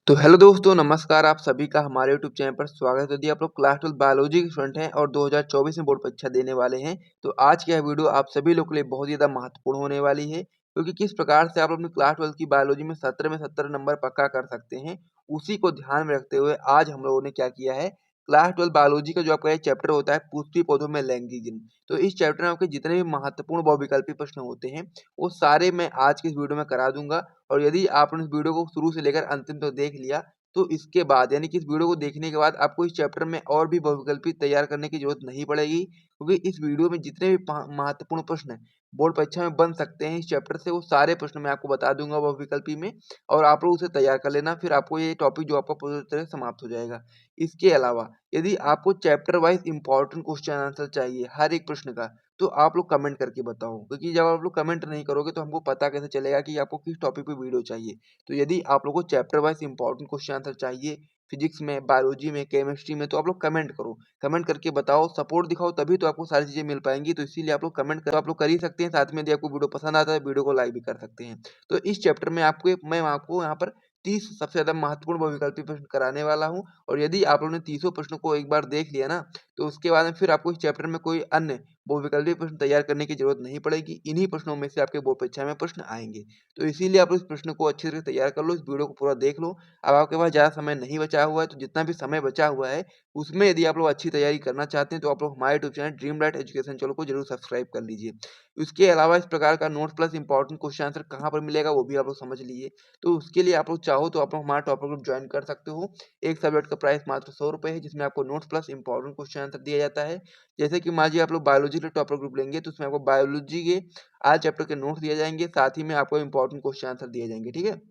तो हेलो दोस्तों, नमस्कार। आप सभी का हमारे यूट्यूब चैनल पर स्वागत है। यदि आप लोग क्लास 12 बायोलॉजी के स्टूडेंट हैं और 2024 में बोर्ड परीक्षा देने वाले हैं, तो आज की यह वीडियो आप सभी लोगों के लिए बहुत ही ज़्यादा महत्वपूर्ण होने वाली है, क्योंकि किस प्रकार से आप अपनी क्लास 12 की बायोलॉजी में 17 नंबर पक्का कर सकते हैं, उसी को ध्यान में रखते हुए आज हम लोगों ने क्या किया है, क्लास 12 बायोलॉजी का जो आपका एक चैप्टर होता है पुष्पीय पौधों में लैंगिक जीन, तो इस चैप्टर में आपके जितने भी महत्वपूर्ण बहुविकल्पी प्रश्न होते हैं, वो सारे मैं आज की इस वीडियो में करा दूंगा। और यदि आपने इस वीडियो को शुरू से लेकर अंतिम तक देख लिया, तो इसके बाद यानी कि इस वीडियो को देखने के बाद आपको इस चैप्टर में और भी बहुविकल्पी तैयार करने की जरूरत नहीं पड़ेगी, क्योंकि इस वीडियो में जितने भी महत्वपूर्ण प्रश्न बोर्ड परीक्षा में बन सकते हैं इस चैप्टर से, वो सारे प्रश्न मैं आपको बता दूंगा बहुविकल्पी में, और आप लोग उसे तैयार कर लेना। फिर आपको ये टॉपिक जो आपका पूरी तरह से समाप्त हो जाएगा। इसके अलावा यदि आपको chapter wise important question answer चाहिए हर एक प्रश्न का, तो आप लोग कमेंट करके बताओ, क्योंकि जब आप लोग कमेंट नहीं करोगे तो हमको पता कैसे चलेगा कि आपको किस टॉपिक पे वीडियो चाहिए। तो यदि आप लोगों को chapter wise important question answer चाहिए फिजिक्स में, बायोलॉजी में, केमिस्ट्री में, तो आप लोग कमेंट करो, कमेंट करके बताओ, सपोर्ट दिखाओ, तभी तो आपको सारी चीजें मिल पाएंगी। तो इसीलिए आप लोग कमेंट करो, आप लोग कर ही सकते हैं। साथ में यदि आपको वीडियो पसंद आता है, वीडियो को लाइक भी कर सकते हैं। तो इस चैप्टर में मैं आपको यहाँ पर 30 सबसे ज्यादा महत्वपूर्ण बहुविकल्पी प्रश्न कराने वाला हूँ। और यदि आप लोगों ने 30 प्रश्नों को एक बार देख लिया ना, तो उसके बाद में फिर आपको इस चैप्टर में कोई अन्य बहुविकल्पी प्रश्न तैयार करने की जरूरत नहीं पड़ेगी। इन्हीं प्रश्नों में से आपके बोर्ड परीक्षा में प्रश्न आएंगे। तो इसीलिए आप इस प्रश्न को अच्छी तरह तैयार कर लो, इस वीडियो को पूरा देख लो। अब आपके पास ज़्यादा समय नहीं बचा हुआ है, तो जितना भी समय बचा हुआ है उसमें यदि आप लोग अच्छी तैयारी करना चाहते हैं, तो आप लोग हमारे YouTube channel dream light education channel को जरूर सब्सक्राइब कर लीजिए। इसके अलावा इस प्रकार का note plus important question answer कहाँ पर मिलेगा, वो भी आप लोग समझ लीजिए। तो उसके लिए आप लोग चाहो तो आप लोग हमारा टॉपर ग्रुप ज्वाइन कर सकते हो। एक सब्जेक्ट का प्राइस मात्र 100 रुपये है, जिसमें आपको notes plus important question answer दिया जाता है। जैसे कि मान लीजिए आप लोग बायोलॉजी के टॉपर ग्रुप लेंगे, तो उसमें आपको बायोलॉजी के आज चैप्टर के नोट्स दिए जाएंगे, साथ ही में आपको इंपॉर्टेंट क्वेश्चन आंसर दिए जाएंगे, ठीक है।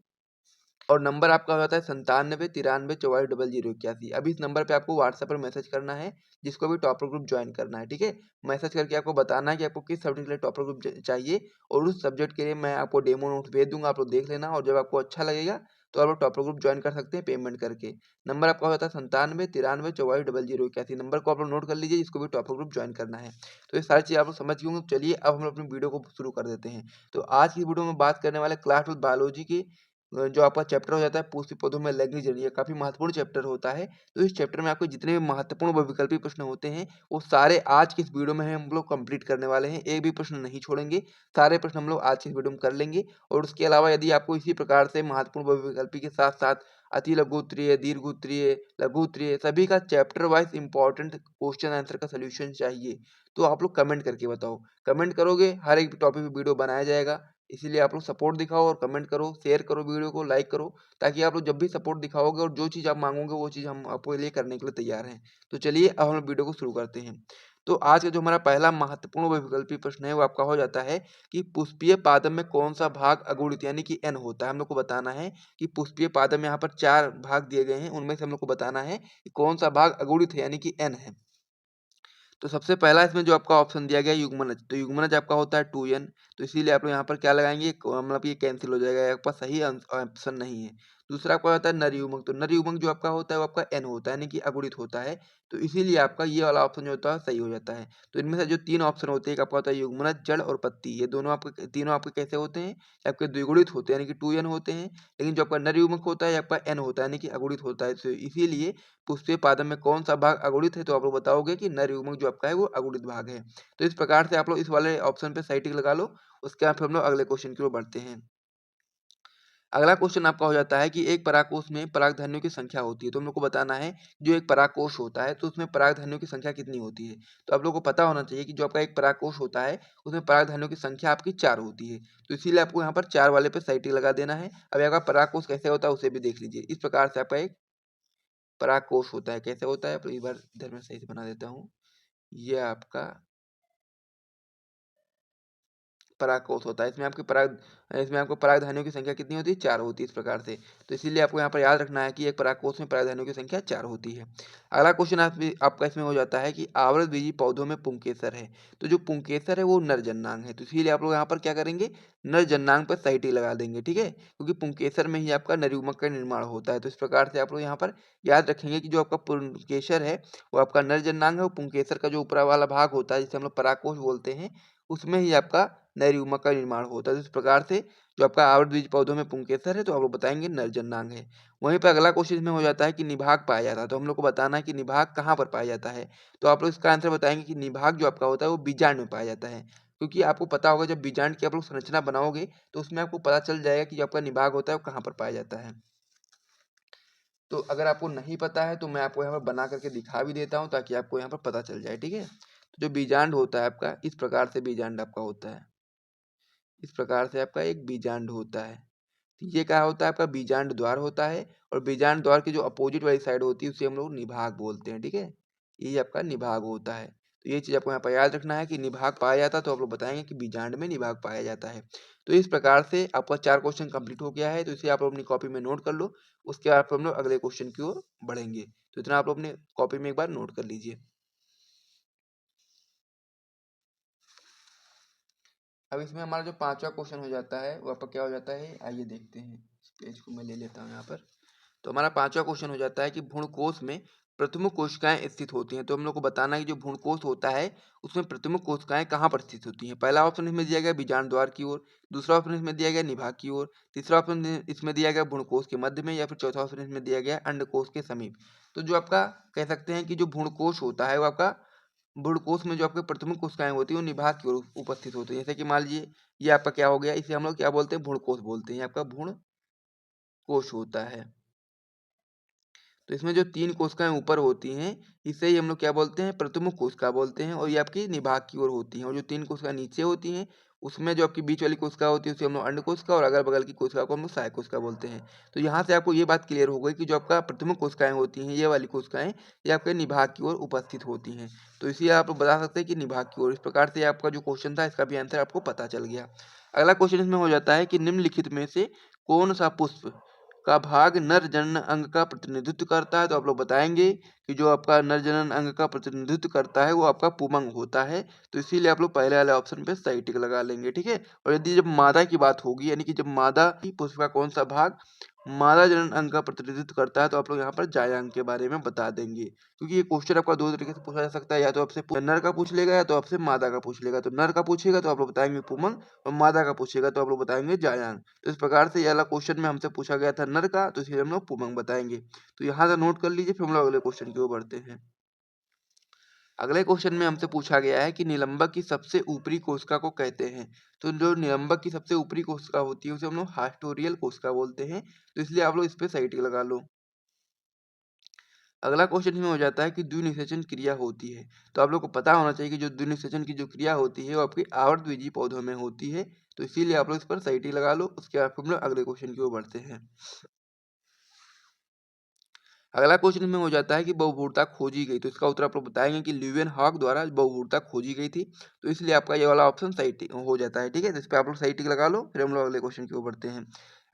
और नंबर आपका हो जाता है 97 93 44 44 81। अभी इस नंबर पे आपको व्हाट्सएप पर मैसेज करना है, जिसको भी टॉपर ग्रुप ज्वाइन करना है, ठीक है। मैसेज करके आपको बताना है कि आपको किस सब्जेक्ट के लिए टॉपर ग्रुप चाहिए, और उस सब्जेक्ट के लिए मैं आपको डेमो नोट भेज दूंगा, आप लोग देख लेना। और जब आपको अच्छा लगेगा तो आप लोग टॉपर ग्रुप ज्वाइन कर सकते हैं पेमेंट करके। नंबर आपका होता है 97 93 44 44 81। नंबर को आप लोग नोट कर लीजिए, जिसको भी टॉपर ग्रुप ज्वाइन करना है। तो ये सारी चीज़ आप लोग समझ गए होंगे। चलिए अब हम अपनी वीडियो को शुरू कर देते हैं। तो आज की वीडियो में बात करने वाले क्लास 12 बायोलॉजी की जो आपका चैप्टर हो जाता है पुष्पीय पौधों में लैंगिक जड़, ये काफी महत्वपूर्ण चैप्टर होता है। तो इस चैप्टर में आपको जितने भी महत्वपूर्ण बहुविकल्पी प्रश्न होते हैं, वो सारे आज की इस वीडियो में हम लोग कंप्लीट करने वाले हैं। एक भी प्रश्न नहीं छोड़ेंगे, सारे प्रश्न हम लोग आज की इस वीडियो में कर लेंगे। और उसके अलावा यदि आपको इसी प्रकार से महत्वपूर्ण बहुविकल्पी के साथ साथ अति लघु उत्तरीय, दीर्घ उत्तरीय, लघु उत्तरीय सभी का chapter wise important question answer का सोल्यूशन चाहिए, तो आप लोग कमेंट करके बताओ। कमेंट करोगे, हर एक टॉपिक पे वीडियो बनाया जाएगा। इसीलिए आप लोग सपोर्ट दिखाओ और कमेंट करो, शेयर करो, वीडियो को लाइक करो, ताकि आप लोग जब भी सपोर्ट दिखाओगे और जो चीज़ आप मांगोगे वो चीज़ हम आपके लिए करने के लिए तैयार हैं। तो चलिए अब हम वीडियो को शुरू करते हैं। तो आज का जो हमारा पहला महत्वपूर्ण बहुविकल्पी प्रश्न है, वो आपका हो जाता है कि पुष्पीय पादप में कौन सा भाग अगुणित यानी कि एन होता है। हम लोग को बताना है कि पुष्पीय पादप में यहाँ पर 4 भाग दिए गए हैं, उनमें से हम लोग को बताना है कि कौन सा भाग अगुणित है यानी कि एन है। तो सबसे पहला इसमें जो आपका ऑप्शन दिया गया है युग्मनज, तो युग्मनज आपका होता है 2n। तो इसीलिए आप लोग यहाँ पर क्या लगाएंगे, मतलब ये कैंसिल हो जाएगा, आपका सही ऑप्शन नहीं है। दूसरा आपका होता है नर युग्मक, तो नर युग्मक जो आपका होता है वो आपका n होता है यानी कि अगुणित होता है। तो इसीलिए आपका ये वाला ऑप्शन जो होता है सही हो जाता है। तो इनमें से जो 3 ऑप्शन होते हैं, एक आपका होता है युग्मनज, जड़ और पत्ती, ये दोनों आपके तीनों आपके कैसे होते हैं, ये आपके द्विगुणित होते हैं यानी कि 2n होते हैं। लेकिन जो आपका नर युग्मक होता है ये आपका n होता है यानी कि अगुणित होता है। तो इसीलिए पुष्पीय पादप में कौन सा भाग अगुणित है, तो आप लोग बताओगे कि नर युग्मक जो आपका है वो अगुणित भाग है। तो इस प्रकार से आप लोग इस वाले ऑप्शन पे सही टिक लगा लो। उसके बाद फिर हम लोग अगले क्वेश्चन की ओर बढ़ते हैं। अगला क्वेश्चन आपका हो जाता है कि एक परागकोश में परागधानियों की संख्या होती है, तो हम लोग को बताना है जो एक परागकोश होता है तो उसमें परागधानियों की संख्या कितनी होती है। तो आप लोग को पता होना चाहिए कि जो आपका एक परागकोश होता है उसमें परागधानियों की संख्या आपकी 4 होती है। तो इसीलिए आपको यहाँ पर 4 वाले पे सही टिक लगा देना है। अब आपका परागकोश कैसे होता है उसे भी देख लीजिए। इस प्रकार से आपका एक परागकोश होता है, कैसे होता है, एक बार इधर मैं सही से बना देता हूँ। ये आपका परागकोश होता है। इसमें आपको परागधानियों की संख्या कितनी होती है, 4 होती है इस प्रकार से। तो इसीलिए आपको यहाँ पर याद रखना है कि एक परागकोश में परागधानियों की संख्या 4 होती है। अगला क्वेश्चन आपका इसमें हो जाता है कि आवृतबीजी पौधों में पुंकेसर है। तो जो पुंकेसर है वो नर जननांग है, तो इसीलिए आप लोग यहाँ पर क्या करेंगे, नर जननांग पर सही टिक लगा देंगे, ठीक है। क्योंकि पुंकेसर में ही आपका नरयुग्मक का निर्माण होता है। तो इस प्रकार से आप लोग यहाँ पर याद रखेंगे कि जो आपका पुंकेसर है वो आपका नर जननांग है, और पुंकेसर का जो ऊपरा वाला भाग होता है जिसे हम लोग परागकोश बोलते हैं, उसमें ही आपका नए युग्मक का निर्माण होता है। तो इस प्रकार से जो आपका आवृतबीजी पौधों में पुंकेसर है तो आप लोग बताएंगे नरजन्नांग है। वहीं पर अगला क्वेश्चन इसमें हो जाता है कि निभाग पाया जाता है, तो हम लोग को बताना है कि निभाग कहाँ पर पाया जाता है। तो आप लोग इसका आंसर बताएंगे कि निभाग जो आपका होता है वो बीजांड में पाया जाता है, क्योंकि आपको पता होगा जब बीजांड की आप लोग संरचना बनाओगे तो उसमें आपको पता चल जाएगा कि जो आपका निभाग होता है वो कहाँ पर पाया जाता है। तो अगर आपको नहीं पता है तो मैं आपको यहाँ पर बना करके दिखा भी देता हूँ ताकि आपको यहाँ पर पता चल जाए, ठीक है। तो जो बीजांड होता है आपका, इस प्रकार से बीजांड आपका होता है, इस प्रकार से आपका एक बीजांड होता है। तो ये क्या होता है, आपका बीजांड द्वार होता है, और बीजांड द्वार की जो अपोजिट वाली साइड होती है उसे हम लोग निभाग बोलते हैं, ठीक है। ये आपका निभाग होता है। तो ये चीज़ आपको यहाँ पर याद रखना है कि निभाग पाया जाता है, तो आप लोग बताएंगे कि बीजांड में निभाग पाया जाता है। तो इस प्रकार से आपका 4 क्वेश्चन कंप्लीट हो गया है, तो इसे आप लोग अपनी कॉपी में नोट कर लो। उसके बाद फिर हम लोग अगले क्वेश्चन की ओर बढ़ेंगे। तो इतना आप लोग अपने कॉपी में एक बार नोट कर लीजिए। अब इसमें हमारा जो 5वां क्वेश्चन हो जाता है वो आपका क्या हो जाता है, आइए देखते हैं। इस पेज को मैं ले लेता हूँ यहाँ पर। तो हमारा 5वां क्वेश्चन हो जाता है कि भ्रूणकोश में प्रथम कोशिकाएं स्थित होती हैं। तो हम लोग को बताना है कि जो भ्रूणकोश होता है उसमें प्रथम कोशिकाएं कहाँ पर स्थित होती हैं। पहला ऑप्शन इसमें दिया गया बीजांड द्वार की ओर, दूसरा ऑप्शन इसमें दिया गया निभाग की ओर, तीसरा ऑप्शन इसमें दिया गया भ्रूणकोश के मध्य में, या फिर चौथा ऑप्शन इसमें दिया गया अंडकोश के समीप। तो जो आपका कह सकते हैं कि जो भ्रूणकोश होता है वो आपका, भ्रूणकोश में जो आपके प्रथम कोशिकाएं होती हैं वो निभाग की ओर उपस्थित होती हैं। जैसे कि मान लीजिए ये आपका क्या हो गया, इसे हम लोग क्या बोलते हैं, भ्रूणकोश बोलते हैं। ये आपका भ्रूणकोश होता है। तो इसमें जो 3 कोशिकाएँ ऊपर होती हैं, इसे ही हम लोग क्या बोलते हैं, प्रथम कोशिका बोलते हैं, और ये आपकी निभाग की ओर होती हैं। और जो 3 कोशिका नीचे होती हैं, उसमें जो आपकी बीच वाली कोशिका होती है उसे हम लोग अंड कोशिका, और अगल-बगल की कोशिका को हम लोग सहायक कोशिका बोलते हैं। तो यहाँ से आपको ये बात क्लियर हो गई कि जो आपका प्रथम कोशिकाएँ होती हैं, ये वाली कोशिकाएँ, ये आपके निभाग की ओर उपस्थित होती हैं। तो इसे आप लोग बता सकते हैं कि निभाग की ओर। इस प्रकार से आपका जो क्वेश्चन था इसका भी आंसर आपको पता चल गया। अगला क्वेश्चन इसमें हो जाता है कि निम्नलिखित में से कौन-सा पुष्प का भाग नर जनन अंग का प्रतिनिधित्व करता है। तो आप लोग बताएंगे कि जो आपका नर जनन अंग का प्रतिनिधित्व करता है वो आपका पुमंग होता है। तो इसीलिए आप लोग पहले वाले ऑप्शन पे सही टिक लगा लेंगे, ठीक है। और यदि जब मादा की बात होगी, यानी कि जब मादा की पुष्प का कौन सा भाग मादा जनन अंग का प्रतिनिधित्व करता है, तो आप लोग यहाँ पर जायांग के बारे में बता देंगे। क्योंकि ये क्वेश्चन आपका दो तरीके से पूछा जा सकता है, या तो आपसे नर का पूछ लेगा या तो आपसे मादा का पूछ लेगा। तो नर का पूछेगा तो आप लोग बताएंगे पुमंग, और मादा का पूछेगा तो आप लोग बताएंगे जायांग। तो इस प्रकार से ये वाला क्वेश्चन में हमसे पूछा गया था नर का, तो इसलिए हम लोग पुमंग बताएंगे। तो यहाँ से नोट कर लीजिए, फिर हम लोग अगले क्वेश्चन की ओर बढ़ते हैं। अगले क्वेश्चन में हमसे पूछा गया है कि निलंबक की सबसे ऊपरी कोशिका को कहते हैं। तो जो निलंबक की सबसे ऊपरी कोशिका होती है उसे हम लोग हास्टोरियल कोशिका बोलते हैं। तो इसलिए आप लोग इस पे सही टिक लगा लो। अगला क्वेश्चन इसमें हो जाता है कि द्विनिषेचन क्रिया होती है। तो आप लोग को पता होना चाहिए कि जो द्विनिषेचन की जो क्रिया होती है वो आपकी आवर्तबीजी पौधों में होती है। तो इसीलिए आप लोग इस पर सही टिक लगा लो। उसके बाद हम लोग अगले क्वेश्चन की ओर बढ़ते हैं। अगला क्वेश्चन में हो जाता है कि बहुभूरता खोजी गई। तो इसका उत्तर आप लोग बताएंगे कि ल्यूवेनहॉक द्वारा बहुभूरता खोजी गई थी। तो इसलिए आपका ये वाला ऑप्शन सही हो जाता है, ठीक है। तो इस पर आप लोग सही टिक लगा लो, फिर हम लोग अगले क्वेश्चन की ओर बढ़ते हैं।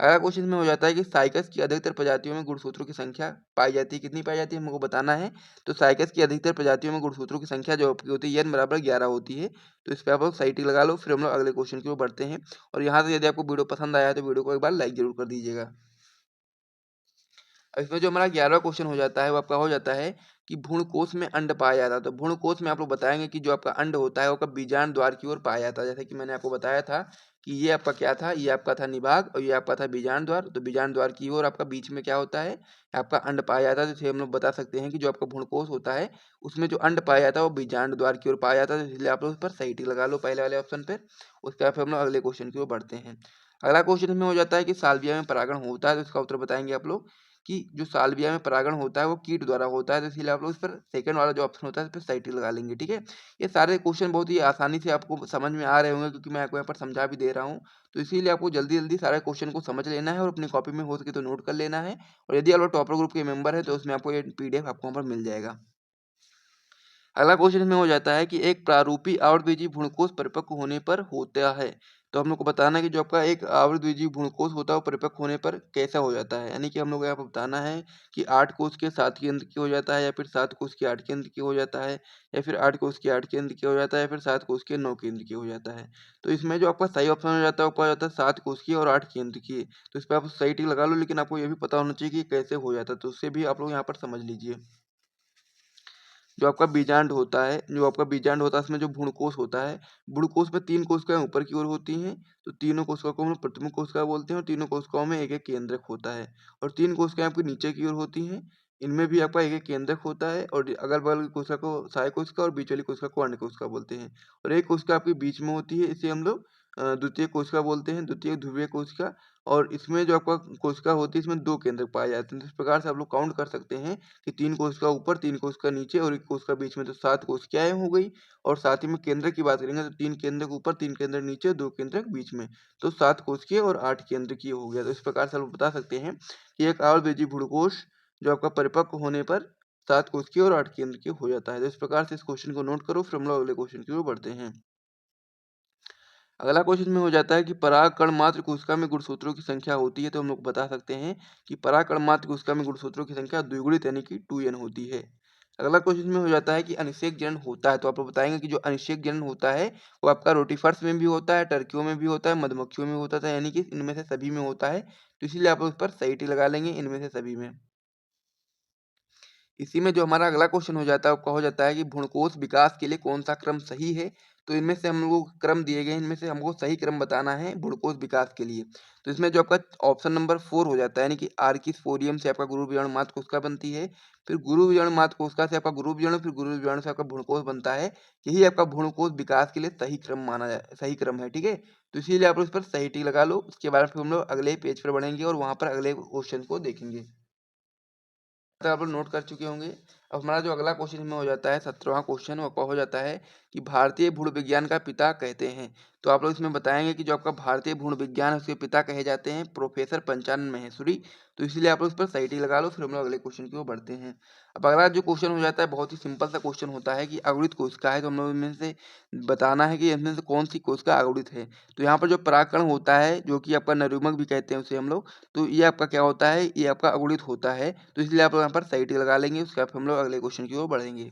अगला क्वेश्चन में हो जाता है कि साइकस की अधिकतर प्रजातियों में गुणसूत्रों की संख्या पाई जाती है। कितनी पाई जाती है हमको बताना है। तो साइकस की अधिकतर प्रजातियों में गुणसूत्रों की संख्या जो आपकी होती है n बराबर 11 होती है। तो इस पर आप लोग सही टिक लगा लो, फिर हम लोग अगले क्वेश्चन की ओर बढ़ते हैं। और यहाँ से यदि आपको वीडियो पसंद आया है तो वीडियो को एक बार लाइक जरूर कर दीजिएगा। इसमें जो हमारा 11वां क्वेश्चन हो जाता है वो आपका हो जाता है कि भ्रूणकोश में अंड पाया जाता है। तो भ्रूणकोश में आप लोग बताएंगे कि जो आपका अंड होता है वो आपका बीजांड द्वार की ओर पाया जाता है। जैसे कि मैंने आपको बताया था कि ये आपका क्या था, ये आपका था निभाग और ये आपका था बीजांड द्वार। तो बीजांड द्वार की ओर आपका बीच में क्या होता है, आपका अंड पाया जाता है। तो इसे हम लोग बता सकते हैं कि जो आपका भ्रूणकोश होता है उसमें जो अंड पाया जाता है वो बीजांड द्वार की ओर पाया जाता है। तो इसलिए आप लोग इस पर सही टिक लगा लो पहले वाले ऑप्शन पे। उसके बाद फिर हम लोग अगले क्वेश्चन की ओर बढ़ते हैं। अगला क्वेश्चन में हो जाता है कि सालविया में परागण होता है। तो इसका उत्तर बताएंगे आप लोग कि जो सालविया में परागण होता है वो कीट द्वारा होता है। तो इसीलिए आप लोग इस पर सेकंड वाला जो ऑप्शन होता है इस पर सही टिक लगा लेंगे, ठीक है। ये सारे क्वेश्चन बहुत ही आसानी से आपको समझ में आ रहे होंगे, क्योंकि मैं आपको यहाँ पर समझा भी दे रहा हूँ। तो इसीलिए आपको जल्दी जल्दी सारे क्वेश्चन को समझ लेना है और अपनी कॉपी में हो सके तो नोट कर लेना है। और यदि आप लोग टॉपर ग्रुप के मेंबर है तो उसमें आपको ये PDF आपको वहाँ पर मिल जाएगा। अगला क्वेश्चन में हो जाता है कि एक प्रारूपी आवृतबीजी भ्रूणकोश परिपक्व होने पर होता है। तो हम लोग को बताना है कि जो आपका एक आवृतबीजी भ्रूणकोश होता है वो परिपक्व होने पर कैसा हो जाता है। यानी कि हम लोग को यहाँ पर बताना है कि 8 कोष के 7 केंद्र की हो जाता है, या फिर 7 कोष के 8 केंद्र की हो जाता है, या फिर 8 कोष के 8 केंद्र की हो जाता है, या फिर 7 कोष के 9 केंद्र की हो जाता है। तो इसमें जो आपका सही ऑप्शन हो जाता है वो जाता है 7 कोष की और 8 केंद्र की। तो इस पर आप सही टिक लगा लो, लेकिन आपको ये भी पता होना चाहिए कि कैसे हो जाता है। तो उससे भी आप लोग यहाँ पर समझ लीजिए। जो आपका बीजांड होता है उसमें जो भ्रूणकोश होता है, भ्रूणकोश में 3 कोशिकाएँ ऊपर की ओर होती हैं, तो तीनों कोशिकाओं को हम लोग प्रतिमुख कोशिका बोलते हैं और तीनों कोशिकाओं में एक-एक केंद्रक होता है और 3 कोशिकाएँ आपकी नीचे की ओर होती हैं, इनमें भी आपका एक-एक केंद्रक होता है और अगल-बगल की कोशिका को सहायक कोशिका और बीच वाली कोशिका को अंड कोशिका बोलते हैं और एक कोशिका आपकी बीच में होती है, इसे हम लोग द्वितीयक कोशिका बोलते हैं, द्वितीयक ध्रुवीय कोशिका और इसमें जो आपका कोशिका होती है, इसमें 2 केंद्रक पाए जाते हैं। तो इस प्रकार से आप लोग काउंट कर सकते हैं कि 3 कोशिका ऊपर, 3 कोशिका नीचे और 1 कोशिका बीच में, तो 7 कोशिकाएँ हो गई और साथ ही में केंद्रक की बात करेंगे तो 3 केंद्रक ऊपर, 3 केंद्रक नीचे, 2 केंद्रक बीच में, तो 7 कोशिकीय और 8 केंद्रकीय हो गया। तो इस प्रकार से आप लोग बता सकते हैं कि एक आवृतबीजी भ्रूणकोश जो आपका परिपक्व होने पर 7 कोशिकीय और 8 केंद्रकीय हो जाता है। तो इस प्रकार से इस क्वेश्चन को नोट करो, फिर हम लोग अगले क्वेश्चन की ओर बढ़ते हैं। अगला क्वेश्चन में हो जाता है कि परागकण मात्र कोशिका में गुणसूत्रों की संख्या होती है, तो हम लोग बता सकते हैं कि परागकण मात्र कोशिका में गुणसूत्रों की संख्या द्विगुणित यानी कि 2n होती है। अगला क्वेश्चन में हो जाता है कि अनिषेक जनन होता है, तो आप लोग बताएंगे कि जो अनिषेक जनन होता है वो आपका रोटीफर्स में भी होता है, टर्कियों में भी होता है, मधुमक्खियों में होता है, यानी कि इनमें से सभी में होता है, तो इसीलिए आप उस पर सही टिक लगा लेंगे, इनमें से सभी में। इसी में जो हमारा अगला क्वेश्चन हो जाता है, आपका हो जाता है कि भ्रूणकोश विकास के लिए कौन-सा क्रम सही है? तो इनमें से हम लोगों को क्रम दिए गए हैं, इनमें से हमको सही क्रम बताना है भ्रूणकोश विकास के लिए। तो इसमें जो आपका ऑप्शन नंबर 4 हो जाता है, यानी कि आर्किस्पोरियम से आपका गुरु बीजाणु मात्र कोशिका बनती है, फिर गुरु बीजाणु मात्र कोशिका से आपका गुरु बीजाणु, फिर गुरु बीजाणु से आपका भ्रूणकोश बनता है। यही आपका भ्रूणकोश विकास के लिए सही क्रम है, ठीक है? तो इसीलिए आप लोग इस पर सही टिक लगा लो। उसके बाद फिर हम लोग अगले पेज पर बढ़ेंगे और वहाँ पर अगले क्वेश्चन को देखेंगे। तो आप लोग नोट कर चुके होंगे। अब हमारा जो अगला क्वेश्चन में हो जाता है 17वां क्वेश्चन, वो आपका हो जाता है कि भारतीय भूण विज्ञान का पिता कहते हैं। तो आप लोग इसमें बताएंगे कि जो आपका भारतीय भूण विज्ञान है उसके पिता कहे जाते हैं प्रोफेसर पंचानन माहेश्वरी। तो इसीलिए आप लोग इस पर सही टिक लगा लो, फिर हम लोग अगले क्वेश्चन की ओर बढ़ते हैं। अब अगला जो क्वेश्चन हो जाता है बहुत ही सिंपल सा क्वेश्चन होता है कि अगुणित कोशिका है, तो हम लोग इनमें से बताना है कि इनमें से कौन सी कोशिका अगुणित है। तो यहाँ पर जो परागकण होता है, जो कि आपका नरुमक भी कहते हैं उसे हम लोग, तो ये आपका क्या होता है, ये आपका अगुणित होता है, तो इसलिए आप लोग यहाँ पर सही टिक लगा लेंगे। उसके बाद हम लोग अगले क्वेश्चन की ओर बढ़ेंगे।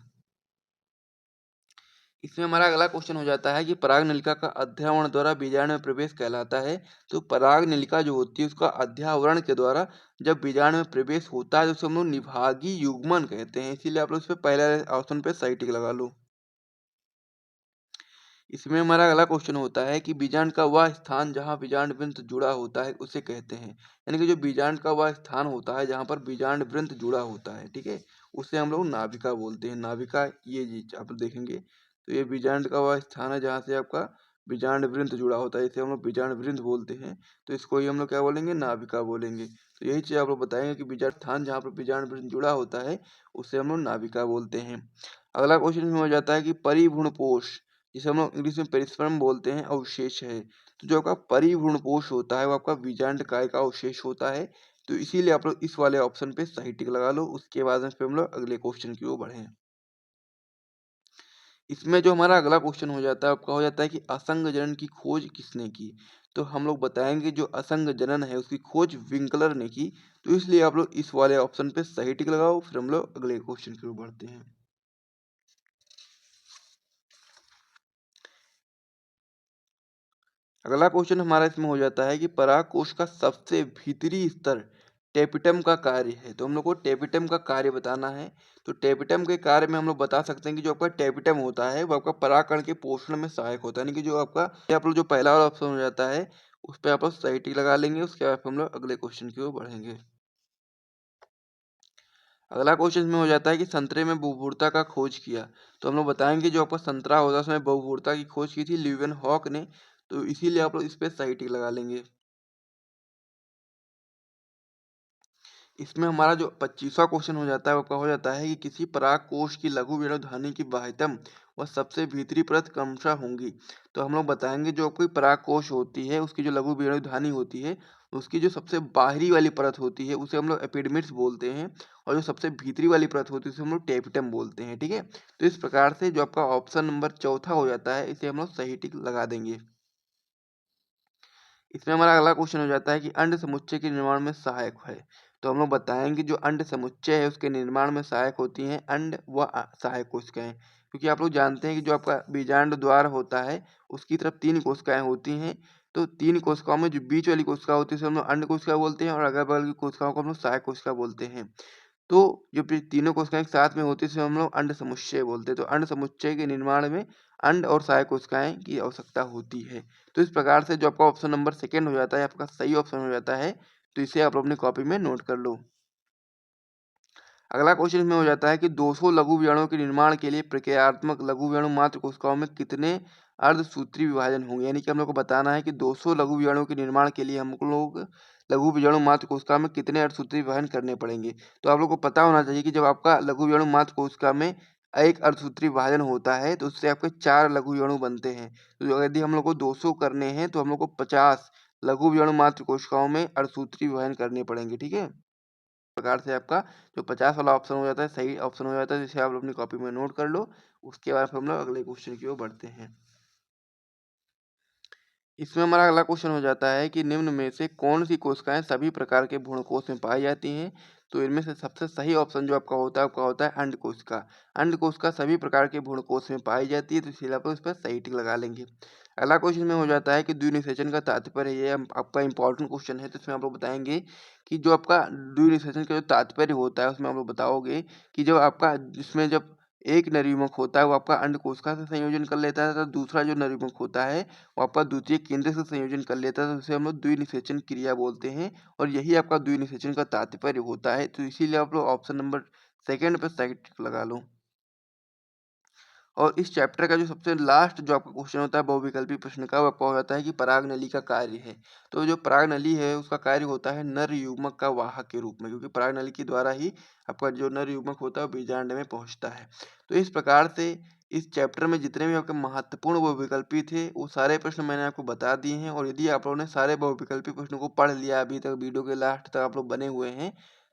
इसमें हमारा अगला क्वेश्चन हो जाता है कि पराग नलिका का अध्यावरण द्वारा बीजाणु में प्रवेश कहलाता है। तो पराग नलिका जो होती है उसका अध्यावरण के द्वारा जब बीजाणु में प्रवेश होता है तो उसे हम लोग निभागी युग्मन कहते हैं, इसीलिए आप लोग इस पे पहले ऑप्शन पे सही टिक लगा लो। इसमें हमारा अगला क्वेश्चन होता है कि बीजांड का वह स्थान जहाँ बीजांड वृंत जुड़ा होता है उसे कहते हैं, यानी कि जो बीजांड का वह स्थान होता है जहाँ पर बीजांड वृंत जुड़ा होता है, ठीक है, उसे हम लोग नाभिका बोलते हैं। नाभिका ये चीज आप देखेंगे, तो ये बीजांड का वह स्थान है जहाँ से आपका बीजांड वृंत जुड़ा होता है, इसे हम लोग बीजांड वृंत बोलते हैं, तो इसको ही हम लोग क्या बोलेंगे, नाभिका बोलेंगे। तो यही चीज आप लोग बताएंगे कि बीजांड स्थान जहाँ पर बीजांड वृंत जुड़ा होता है उसे हम लोग नाभिका बोलते हैं। अगला क्वेश्चन में हो जाता है कि परिभ्रूणपोष, जिसे हम लोग इंग्लिश में पेरिस्पर्म बोलते हैं, अवशेष है। तो जो आपका परिभ्रूणपोष होता है वो आपका बीजांड काय का अवशेष होता है, तो इसीलिए आप लोग इस वाले ऑप्शन पे सही टिक लगा लो। उसके बाद में फिर हम लोग अगले क्वेश्चन की ओर बढ़े। इसमें जो हमारा अगला क्वेश्चन हो जाता है आपका हो जाता है कि असंग जनन की खोज किसने की। तो हम लोग बताएंगे जो असंग जनन है उसकी खोज विंकलर ने की, तो इसलिए आप लोग इस वाले ऑप्शन पे सही टिक लगाओ, फिर हम लोग अगले क्वेश्चन की ओर बढ़ते हैं। अगला क्वेश्चन हमारा इसमें हो जाता है कि परागकोश का सबसे भीतरी स्तर टेपिटम का कार्य है। तो हम लोग को टेपिटम का कार्य बताना है। तो टेपिटम के कार्य में हम लोग बता सकते हैं कि जो आपका टेपिटम होता है वो आपका परागकण के पोषण में सहायक होता है, यानी कि जो आपका ये आप लोग जो पहला वाला ऑप्शन हो जाता है उस पर आप लोग सही टिक लगा लेंगे। उसके बाद हम लोग अगले क्वेश्चन की ओर बढ़ेंगे। अगला क्वेश्चन में हो जाता है कि संतरे में बहुभुरता का खोज किया। तो हम लोग बताएंगे जो आपका संतरा होता है उसमें बहुभुरता की खोज की थी ल्यूवेन हॉक ने, तो इसीलिए आप लोग इस पे सही टिक लगा लेंगे। इसमें हमारा जो 25वां क्वेश्चन हो जाता है वो क्या हो जाता है कि किसी पराग कोश की लघु ध्वनि की बाह्यतम व सबसे भीतरी परत क्रमशः होंगी। तो हम लोग बताएंगे जो कोई पराग कोश होती है उसकी जो लघु ध्वनि होती है उसकी जो सबसे बाहरी वाली परत होती है उसे हम लोग एपिडमिट्स बोलते हैं और जो सबसे भीतरी वाली परत होती है उसे हम लोग टेपिटम बोलते हैं, ठीक है। तो इस प्रकार से जो आपका ऑप्शन नंबर चौथा हो जाता है इसे हम लोग सही टिक लगा देंगे। इसमें हमारा अगला क्वेश्चन हो जाता है कि अंड समुच्चय के निर्माण में सहायक है। तो हम लोग बताएंगे जो अंड समुच्चय है उसके निर्माण में सहायक होती हैं अंड व सहायक कोशिकाएं, क्योंकि आप लोग जानते हैं कि जो आपका बीजांड द्वार होता है उसकी तरफ 3 कोशिकाएं होती हैं। तो 3 कोशिकाओं में जो बीच वाली कोशिका होती है उसे हम लोग अंड कोशिका बोलते हैं और अगल बगल की कोशिकाओं को हम लोग सहायक कोशिका बोलते हैं। तो जो तीनों कोशिकाएं एक साथ में होती है इसे हम लोग अंड समुच्चय बोलते हैं। तो अंड समुच्चय के निर्माण में अंड और सहायक कोशिकाएं की आवश्यकता होती है। तो इस प्रकार से जो आपका ऑप्शन नंबर सेकंड हो जाता है, आपका सही ऑप्शन हो जाता है। तो इसे आप अपनी कॉपी में नोट कर लो। अगला क्वेश्चन इसमें हो जाता है कि 200 लघु विजाणुओं के निर्माण के लिए प्रक्रियात्मक लघु विजाणु मात्र कोशिकाओं में कितने अर्धसूत्री विभाजन होंगे। यानी कि हम लोग को बताना है कि 200 लघु विजाणुओं के निर्माण के लिए हम लोग लघु विजाणु मात्र कोशिका में कितने अर्धसूत्री विभाजन करने पड़ेंगे। तो आप लोग को पता होना चाहिए कि जब आपका लघु विजाणु मात्र कोशिका में एक अर्धसूत्री विभाजन होता है तो उससे आपके 4 लघु विजाणु बनते हैं। तो यदि हम लोग को 200 करने हैं तो हम लोग को 50 लघु विजाणु मात्र कोशिकाओं में अर्धसूत्री विभाजन करने पड़ेंगे। ठीक है, प्रकार से आपका जो 50 वाला ऑप्शन हो जाता है सही ऑप्शन हो जाता है, जिसे आप अपनी कॉपी में नोट कर लो। उसके बाद हम लोग अगले क्वेश्चन की ओर बढ़ते हैं। इसमें हमारा अगला क्वेश्चन हो जाता है कि निम्न में से कौन सी कोशिकाएं सभी प्रकार के भ्रूणकोश में पाई जाती हैं। तो इनमें से सबसे सही ऑप्शन जो आपका होता है अंड कोशिका। अंड कोशिका सभी प्रकार के भ्रूणकोश में पाई जाती है, तो इसलिए आप इस पर सही टिक लगा लेंगे। अगला क्वेश्चन में हो जाता है कि द्विनिषेचन का तात्पर्य, ये आपका इंपॉर्टेंट क्वेश्चन है। तो इसमें आप लोग बताएंगे कि जो आपका द्विनिषेचन का जो तात्पर्य होता है उसमें आप लोग बताओगे कि जब आपका जिसमें जब एक नरयुग्मक होता है वो आपका अंड कोशिका से संयोजन कर लेता है, तो दूसरा जो नरयुग्मक होता है वो आपका द्वितीय केंद्र से संयोजन कर लेता है, तो उसे हम लोग द्विनिषेचन क्रिया बोलते हैं। और यही आपका द्विनिषेचन का तात्पर्य होता है। तो इसीलिए आप लोग ऑप्शन नंबर सेकंड पे सही टिक लगा लो। और इस चैप्टर का जो सबसे लास्ट जो आपका क्वेश्चन होता है बहुविकल्पी प्रश्न का, वो आपका हो जाता है कि परागनली का कार्य है। तो जो परागनली है उसका कार्य होता है नर युग्मक का वाहक के रूप में, क्योंकि परागनली के द्वारा ही आपका जो नर युग्मक होता है वो बीजांड में पहुंचता है। तो इस प्रकार से इस चैप्टर में जितने भी आपके महत्वपूर्ण बहुविकल्पी थे वो सारे प्रश्न मैंने आपको बता दिए हैं। और यदि आप लोगों ने सारे बहुविकल्पी प्रश्नों को पढ़ लिया, अभी तक वीडियो के लास्ट तक आप लोग बने हुए हैं,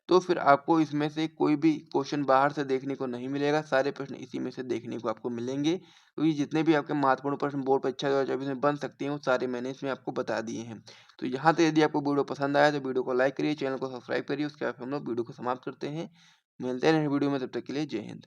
तो फिर आपको इसमें से कोई भी क्वेश्चन बाहर से देखने को नहीं मिलेगा। सारे प्रश्न इसी में से देखने को आपको मिलेंगे, क्योंकि जितने भी आपके महत्वपूर्ण प्रश्न बोर्ड परीक्षा 2024 में बन सकते हैं वो सारे मैंने इसमें आपको बता दिए हैं। तो यहाँ तक यदि आपको वीडियो पसंद आया तो वीडियो को लाइक करिए, चैनल को सब्सक्राइब करिए। उसके बाद हम लोग वीडियो को समाप्त करते हैं। मिलते हैं नेक्स्ट वीडियो में, तब तक के लिए जय हिंद।